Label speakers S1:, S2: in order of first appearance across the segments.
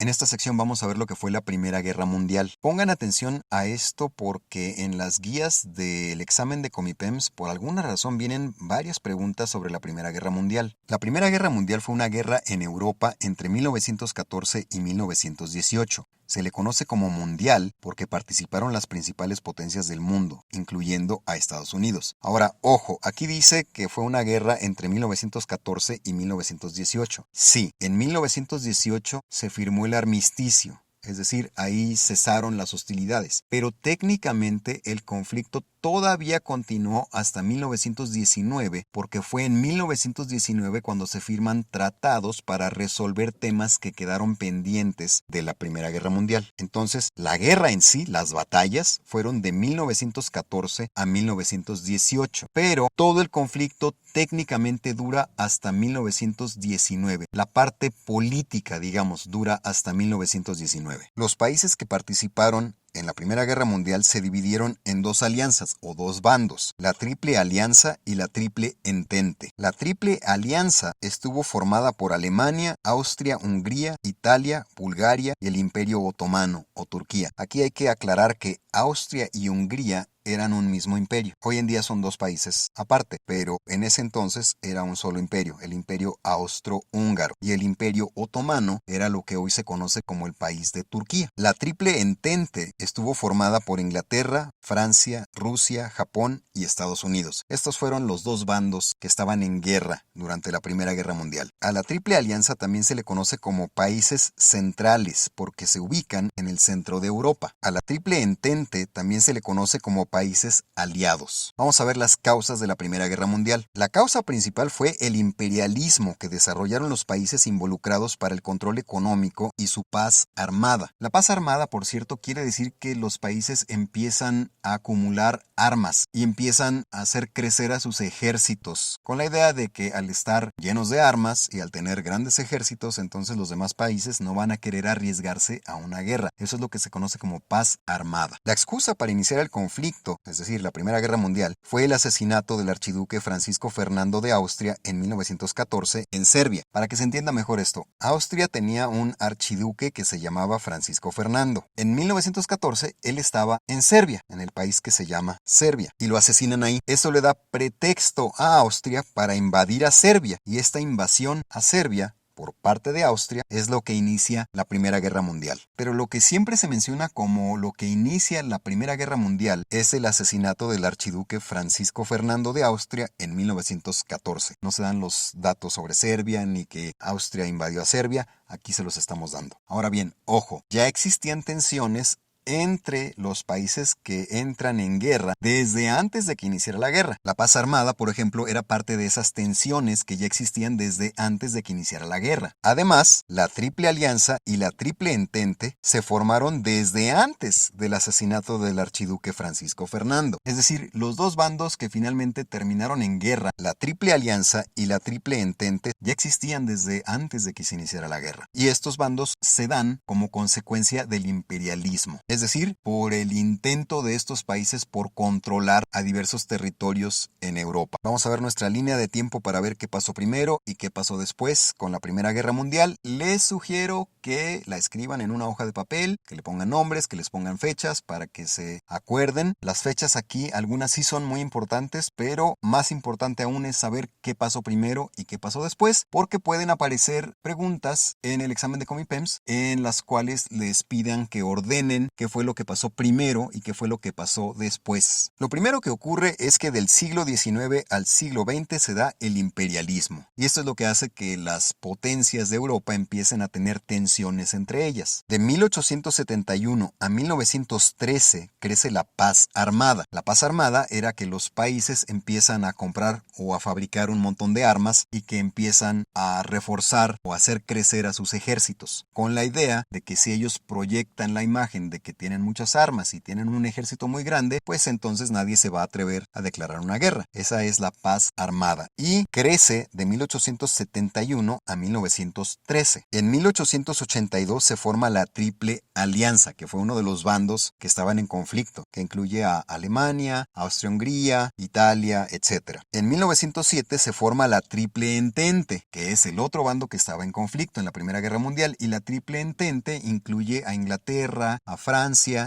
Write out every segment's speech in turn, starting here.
S1: En esta sección vamos a ver lo que fue la Primera Guerra Mundial. Pongan atención a esto porque en las guías del examen de Comipems por alguna razón vienen varias preguntas sobre la Primera Guerra Mundial. La Primera Guerra Mundial fue una guerra en Europa entre 1914 y 1918. Se le conoce como Mundial porque participaron las principales potencias del mundo, incluyendo a Estados Unidos. Ahora, ojo, aquí dice que fue una guerra entre 1914 y 1918. Sí, en 1918 se firmó el armisticio. Es decir, ahí cesaron las hostilidades. Pero técnicamente el conflicto todavía continuó hasta 1919, porque fue en 1919 cuando se firman tratados para resolver temas que quedaron pendientes de la Primera Guerra Mundial. Entonces, la guerra en sí, las batallas, fueron de 1914 a 1918, pero todo el conflicto técnicamente dura hasta 1919. La parte política, digamos, dura hasta 1919. Los países que participaron en la Primera Guerra Mundial se dividieron en dos alianzas o dos bandos, la Triple Alianza y la Triple Entente. La Triple Alianza estuvo formada por Alemania, Austria, Hungría, Italia, Bulgaria y el Imperio Otomano o Turquía. Aquí hay que aclarar que Austria y Hungría eran un mismo imperio. Hoy en día son dos países aparte, pero en ese entonces era un solo imperio, el Imperio Austrohúngaro, y el Imperio Otomano era lo que hoy se conoce como el país de Turquía. La Triple Entente estuvo formada por Inglaterra, Francia, Rusia, Japón y Estados Unidos. Estos fueron los dos bandos que estaban en guerra durante la Primera Guerra Mundial. A la Triple Alianza también se le conoce como países centrales porque se ubican en el centro de Europa. A la Triple Entente también se le conoce como países aliados. Vamos a ver las causas de la Primera Guerra Mundial. La causa principal fue el imperialismo que desarrollaron los países involucrados para el control económico y su paz armada. La paz armada, por cierto, quiere decir que los países empiezan a acumular armas y empiezan a hacer crecer a sus ejércitos, con la idea de que al estar llenos de armas y al tener grandes ejércitos, entonces los demás países no van a querer arriesgarse a una guerra. Eso es lo que se conoce como paz armada. La excusa para iniciar el conflicto, es decir, la Primera Guerra Mundial, fue el asesinato del archiduque Francisco Fernando de Austria en 1914 en Serbia. Para que se entienda mejor esto, Austria tenía un archiduque que se llamaba Francisco Fernando. En 1914 él estaba en Serbia, en el país que se llama Serbia, y lo asesinan ahí. Eso le da pretexto a Austria para invadir a Serbia, y esta invasión a Serbia por parte de Austria es lo que inicia la Primera Guerra Mundial. Pero lo que siempre se menciona como lo que inicia la Primera Guerra Mundial es el asesinato del archiduque Francisco Fernando de Austria en 1914. No se dan los datos sobre Serbia ni que Austria invadió a Serbia, aquí se los estamos dando. Ahora bien, ojo, ya existían tensiones entre los países que entran en guerra desde antes de que iniciara la guerra. La paz armada, por ejemplo, era parte de esas tensiones que ya existían desde antes de que iniciara la guerra. Además, la Triple Alianza y la Triple Entente se formaron desde antes del asesinato del archiduque Francisco Fernando. Es decir, los dos bandos que finalmente terminaron en guerra, la Triple Alianza y la Triple Entente, ya existían desde antes de que se iniciara la guerra. Y estos bandos se dan como consecuencia del imperialismo. Es decir, por el intento de estos países por controlar a diversos territorios en Europa. Vamos a ver nuestra línea de tiempo para ver qué pasó primero y qué pasó después con la Primera Guerra Mundial. Les sugiero que la escriban en una hoja de papel, que le pongan nombres, que les pongan fechas para que se acuerden. Las fechas aquí, algunas sí son muy importantes, pero más importante aún es saber qué pasó primero y qué pasó después, porque pueden aparecer preguntas en el examen de Comipems en las cuales les pidan que ordenen qué fue lo que pasó primero y qué fue lo que pasó después. Lo primero que ocurre es que del siglo XIX al siglo XX se da el imperialismo. Y esto es lo que hace que las potencias de Europa empiecen a tener tensiones entre ellas. De 1871 a 1913 crece la paz armada. La paz armada era que los países empiezan a comprar o a fabricar un montón de armas y que empiezan a reforzar o hacer crecer a sus ejércitos, con la idea de que si ellos proyectan la imagen de que tienen muchas armas y tienen un ejército muy grande, pues entonces nadie se va a atrever a declarar una guerra. Esa es la paz armada y crece de 1871 a 1913. En 1882 se forma la Triple Alianza, que fue uno de los bandos que estaban en conflicto, que incluye a Alemania, Austria-Hungría, Italia, etc. En 1907 se forma la Triple Entente, que es el otro bando que estaba en conflicto en la Primera Guerra Mundial, y la Triple Entente incluye a Inglaterra, a Francia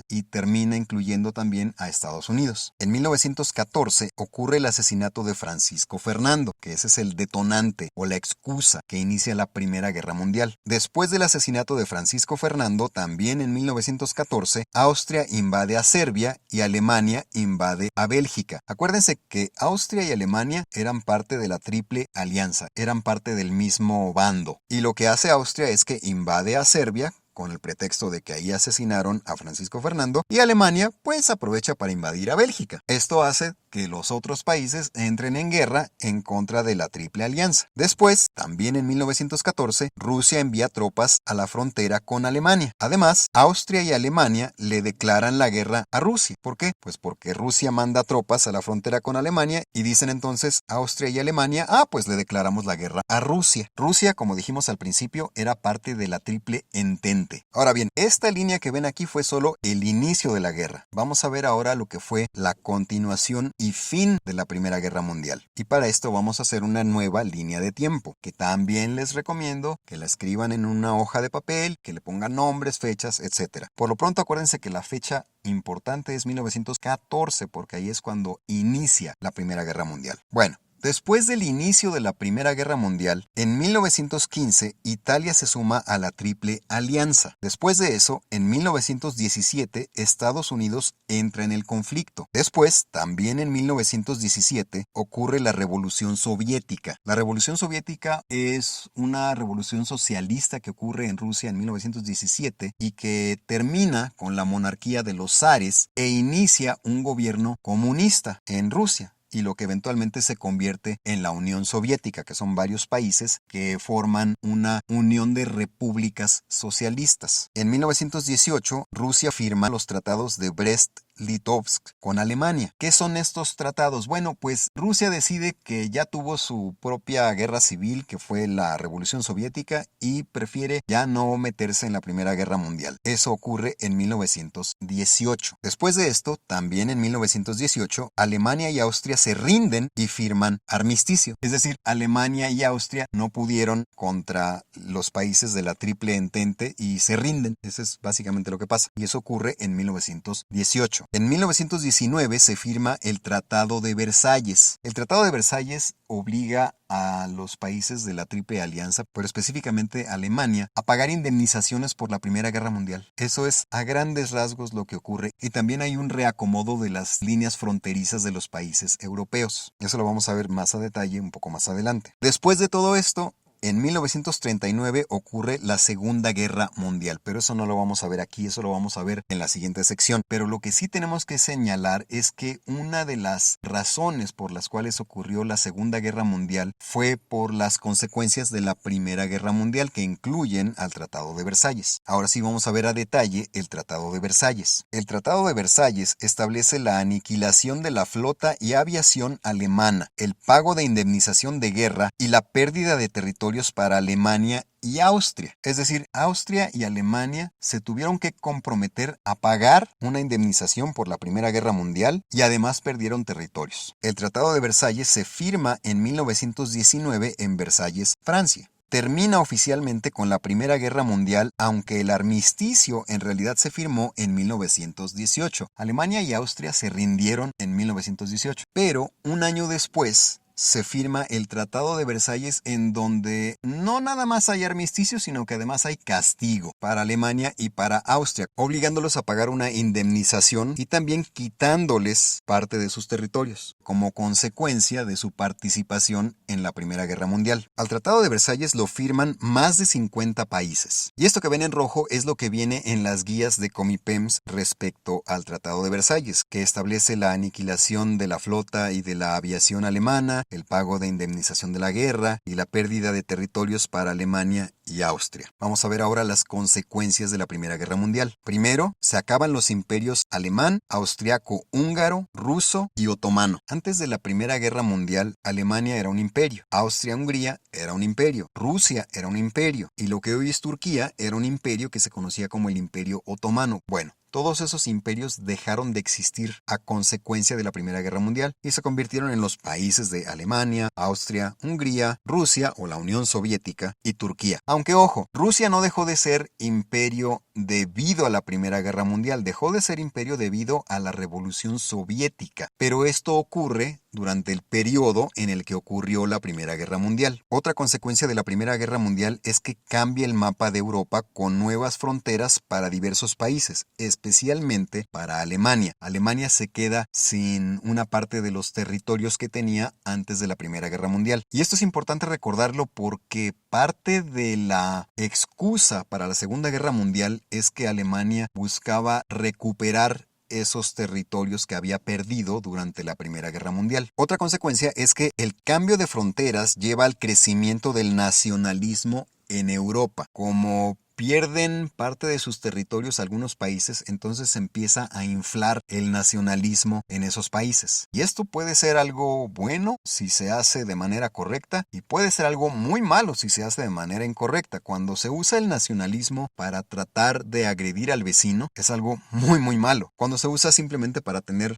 S1: y termina incluyendo también a Estados Unidos. En 1914 ocurre el asesinato de Francisco Fernando, que ese es el detonante o la excusa que inicia la Primera Guerra Mundial. Después del asesinato de Francisco Fernando, también en 1914, Austria invade a Serbia y Alemania invade a Bélgica. Acuérdense que Austria y Alemania eran parte de la Triple Alianza, eran parte del mismo bando. Y lo que hace Austria es que invade a Serbia, con el pretexto de que ahí asesinaron a Francisco Fernando, y Alemania pues aprovecha para invadir a Bélgica. Esto hace que los otros países entren en guerra en contra de la Triple Alianza. Después, también en 1914, Rusia envía tropas a la frontera con Alemania. Además, Austria y Alemania le declaran la guerra a Rusia. ¿Por qué? Pues porque Rusia manda tropas a la frontera con Alemania y dicen entonces Austria y Alemania, pues le declaramos la guerra a Rusia. Rusia, como dijimos al principio, era parte de la Triple Entente. Ahora bien, esta línea que ven aquí fue solo el inicio de la guerra. Vamos a ver ahora lo que fue la continuación y fin de la Primera Guerra Mundial. Y para esto vamos a hacer una nueva línea de tiempo, que también les recomiendo que la escriban en una hoja de papel, que le pongan nombres, fechas, etc. Por lo pronto acuérdense que la fecha importante es 1914, porque ahí es cuando inicia la Primera Guerra Mundial. Bueno. Después del inicio de la Primera Guerra Mundial, en 1915, Italia se suma a la Triple Alianza. Después de eso, en 1917, Estados Unidos entra en el conflicto. Después, también en 1917, ocurre la Revolución Soviética. La Revolución Soviética es una revolución socialista que ocurre en Rusia en 1917 y que termina con la monarquía de los zares e inicia un gobierno comunista en Rusia, y lo que eventualmente se convierte en la Unión Soviética, que son varios países que forman una unión de repúblicas socialistas. En 1918, Rusia firma los tratados de Brest-Litovsk con Alemania. ¿Qué son estos tratados? Bueno, pues Rusia decide que ya tuvo su propia guerra civil, que fue la Revolución Soviética, y prefiere ya no meterse en la Primera Guerra Mundial. Eso ocurre en 1918. Después de esto, también en 1918, Alemania y Austria se rinden y firman armisticio. Es decir, Alemania y Austria no pudieron contra los países de la Triple Entente y se rinden. Eso es básicamente lo que pasa. Y eso ocurre en 1918. En 1919 se firma el Tratado de Versalles. El Tratado de Versalles obliga a los países de la Triple Alianza, pero específicamente Alemania, a pagar indemnizaciones por la Primera Guerra Mundial. Eso es a grandes rasgos lo que ocurre, y también hay un reacomodo de las líneas fronterizas de los países europeos. Eso lo vamos a ver más a detalle un poco más adelante. Después de todo esto, en 1939 ocurre la Segunda Guerra Mundial, pero eso no lo vamos a ver aquí, eso lo vamos a ver en la siguiente sección. Pero lo que sí tenemos que señalar es que una de las razones por las cuales ocurrió la Segunda Guerra Mundial fue por las consecuencias de la Primera Guerra Mundial, que incluyen al Tratado de Versalles. Ahora sí vamos a ver a detalle el Tratado de Versalles. El Tratado de Versalles establece la aniquilación de la flota y aviación alemana, el pago de indemnización de guerra y la pérdida de territorio para Alemania y Austria. Es decir, Austria y Alemania se tuvieron que comprometer a pagar una indemnización por la Primera Guerra Mundial y además perdieron territorios. El Tratado de Versalles se firma en 1919 en Versalles, Francia. Termina oficialmente con la Primera Guerra Mundial, aunque el armisticio en realidad se firmó en 1918. Alemania y Austria se rindieron en 1918, pero un año después se firma el Tratado de Versalles, en donde no nada más hay armisticio, sino que además hay castigo para Alemania y para Austria, obligándolos a pagar una indemnización y también quitándoles parte de sus territorios, como consecuencia de su participación en la Primera Guerra Mundial. Al Tratado de Versalles lo firman más de 50 países. Y esto que ven en rojo es lo que viene en las guías de Comipems respecto al Tratado de Versalles, que establece la aniquilación de la flota y de la aviación alemana, el pago de indemnización de la guerra y la pérdida de territorios para Alemania y Austria. Vamos a ver ahora las consecuencias de la Primera Guerra Mundial. Primero, se acaban los imperios alemán, austriaco, húngaro, ruso y otomano. Antes de la Primera Guerra Mundial, Alemania era un imperio, Austria-Hungría era un imperio, Rusia era un imperio y lo que hoy es Turquía era un imperio que se conocía como el Imperio Otomano. Bueno, todos esos imperios dejaron de existir a consecuencia de la Primera Guerra Mundial y se convirtieron en los países de Alemania, Austria, Hungría, Rusia o la Unión Soviética y Turquía. Aunque ojo, Rusia no dejó de ser imperio debido a la Primera Guerra Mundial, dejó de ser imperio debido a la Revolución Soviética, pero esto ocurre durante el periodo en el que ocurrió la Primera Guerra Mundial. Otra consecuencia de la Primera Guerra Mundial es que cambia el mapa de Europa con nuevas fronteras para diversos países, especialmente para Alemania. Alemania se queda sin una parte de los territorios que tenía antes de la Primera Guerra Mundial. Y esto es importante recordarlo porque parte de la excusa para la Segunda Guerra Mundial es que Alemania buscaba recuperar esos territorios que había perdido durante la Primera Guerra Mundial. Otra consecuencia es que el cambio de fronteras lleva al crecimiento del nacionalismo en Europa. Como pierden parte de sus territorios algunos países, entonces se empieza a inflar el nacionalismo en esos países. Y esto puede ser algo bueno si se hace de manera correcta y puede ser algo muy malo si se hace de manera incorrecta. Cuando se usa el nacionalismo para tratar de agredir al vecino, es algo muy malo. Cuando se usa simplemente para tener,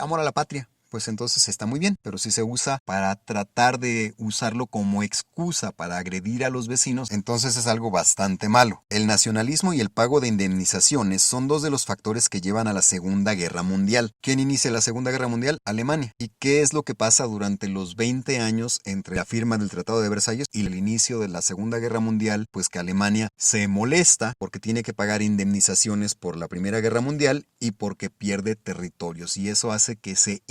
S1: amor a la patria, pues entonces está muy bien, pero si se usa para tratar de usarlo como excusa para agredir a los vecinos, entonces es algo bastante malo. El nacionalismo y el pago de indemnizaciones son dos de los factores que llevan a la Segunda Guerra Mundial. ¿Quién inicia la Segunda Guerra Mundial? Alemania. ¿Y qué es lo que pasa durante los 20 años entre la firma del Tratado de Versalles y el inicio de la Segunda Guerra Mundial? Pues que Alemania se molesta porque tiene que pagar indemnizaciones por la Primera Guerra Mundial y porque pierde territorios, y eso hace que se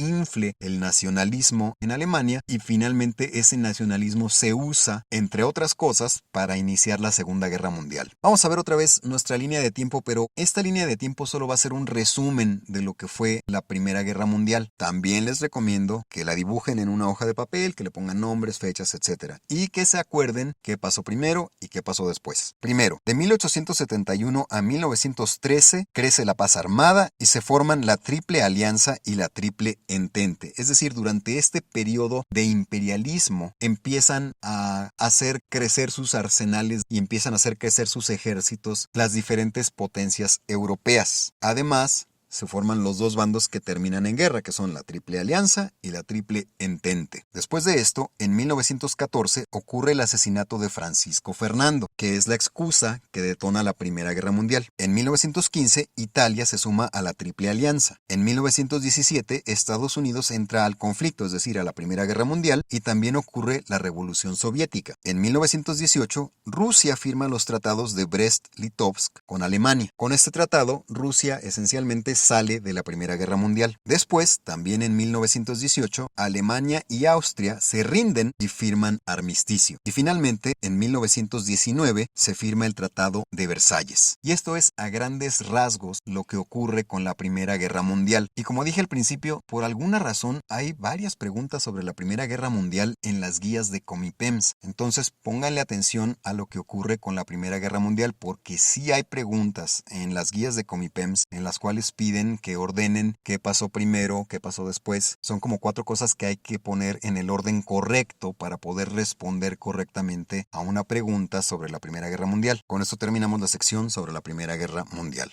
S1: el nacionalismo en Alemania y finalmente ese nacionalismo se usa, entre otras cosas, para iniciar la Segunda Guerra Mundial. Vamos a ver otra vez nuestra línea de tiempo, pero esta línea de tiempo solo va a ser un resumen de lo que fue la Primera Guerra Mundial. También les recomiendo que la dibujen en una hoja de papel, que le pongan nombres, fechas, etc. Y que se acuerden qué pasó primero y qué pasó después. Primero, de 1871 a 1913 crece la paz armada y se forman la Triple Alianza y la Triple Entente. Es decir, durante este periodo de imperialismo empiezan a hacer crecer sus arsenales y empiezan a hacer crecer sus ejércitos las diferentes potencias europeas. Además, se forman los dos bandos que terminan en guerra, que son la Triple Alianza y la Triple Entente. Después de esto, en 1914 ocurre el asesinato de Francisco Fernando, que es la excusa que detona la Primera Guerra Mundial. En 1915, Italia se suma a la Triple Alianza. En 1917, Estados Unidos entra al conflicto, es decir, a la Primera Guerra Mundial, y también ocurre la Revolución Soviética. En 1918, Rusia firma los tratados de Brest-Litovsk con Alemania. Con este tratado, Rusia esencialmente sale de la Primera Guerra Mundial. Después, también en 1918, Alemania y Austria se rinden y firman armisticio. Y finalmente, en 1919, se firma el Tratado de Versalles. Y esto es a grandes rasgos lo que ocurre con la Primera Guerra Mundial. Y como dije al principio, por alguna razón hay varias preguntas sobre la Primera Guerra Mundial en las guías de Comipems. Entonces, pónganle atención a lo que ocurre con la Primera Guerra Mundial, porque sí hay preguntas en las guías de Comipems en las cuales piden que ordenen qué pasó primero, qué pasó después. Son como 4 cosas que hay que poner en el orden correcto para poder responder correctamente a una pregunta sobre la Primera Guerra Mundial. Con esto terminamos la sección sobre la Primera Guerra Mundial.